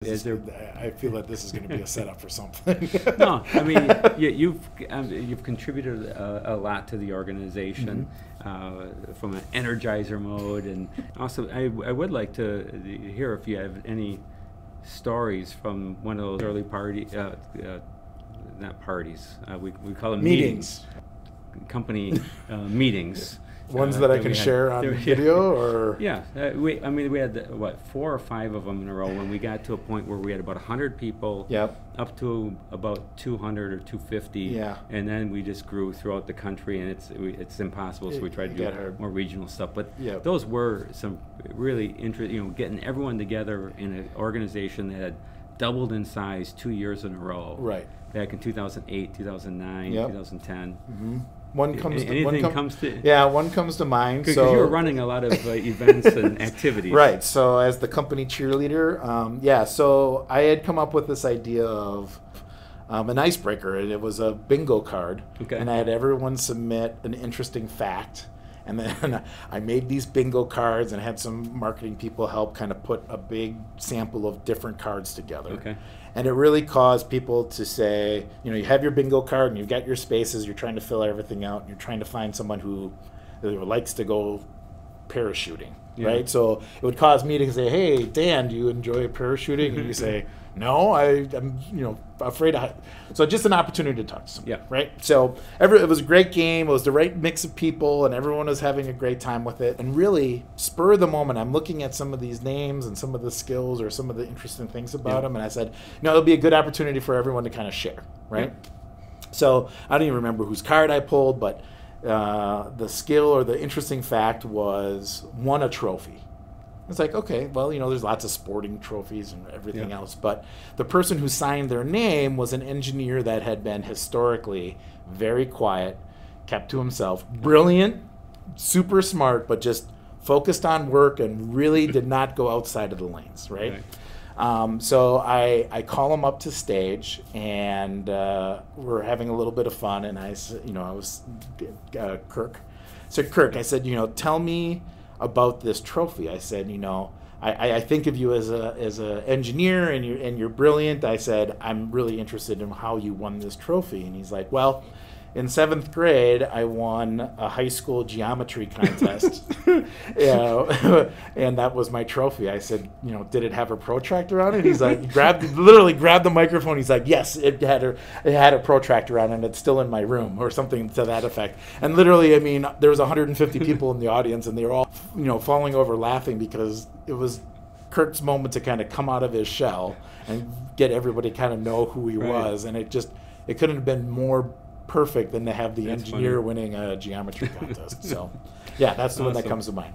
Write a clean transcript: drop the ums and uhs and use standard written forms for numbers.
I feel that this is going to be a setup for something. No, I mean you've contributed a lot to the organization from an energizer mode, and also I would like to hear if you have any stories from one of those early not parties. We call them meetings. Company meetings. Ones that I can share on video, or we had 4 or 5 of them in a row when we got to a point where we had about 100 people, up to about 200 or 250, and then we just grew throughout the country, and it's impossible, so we tried to do more regional stuff. But those were some really interesting, getting everyone together in an organization that had doubled in size 2 years in a row. Right. Back in 2008, 2009, 2010. Mm-hmm. One comes to mind. Because you were running a lot of events and activities. Right. So as the company cheerleader, so I had come up with this idea of an icebreaker, and it was a bingo card. Okay. And I had everyone submit an interesting fact. And then I made these bingo cards and had some marketing people help kind of put a big sample of different cards together. Okay. And it really caused people to say, you have your bingo card and you've got your spaces, you're trying to fill everything out, and you're trying to find someone who likes to go parachuting, right? So it would cause me to say, hey, Dan, do you enjoy parachuting? And you say, no, I'm afraid of. So just an opportunity to talk to someone, right? So it was a great game. It was the right mix of people, and everyone was having a great time with it. And really, spur of the moment, I'm looking at some of these names and some of the skills or some of the interesting things about them, and I said, it'll be a good opportunity for everyone to kind of share, right? So I don't even remember whose card I pulled, but the skill or the interesting fact was won a trophy. It's like, okay, well, there's lots of sporting trophies and everything else, but the person who signed their name was an engineer that had been historically very quiet, kept to himself, brilliant, super smart, but just focused on work and really did not go outside of the lanes, right? So I call him up to stage, and we're having a little bit of fun, and I was Kirk. So Kirk, I said, tell me about this trophy. I said, I think of you as a engineer, and you're brilliant. I said, I'm really interested in how you won this trophy. And he's like, well, in 7th grade, I won a high school geometry contest, and that was my trophy. I said, did it have a protractor on it? He's like, literally grabbed the microphone. He's like, yes, it had a protractor on it, and it's still in my room, or something to that effect. And literally, there was 150 people in the audience, and they were all, falling over laughing, because it was Kirk's moment to kind of come out of his shell and get everybody kind of know who he was, and it couldn't have been more perfect than to have the engineer winning a geometry contest. So, that's the one that comes to mind.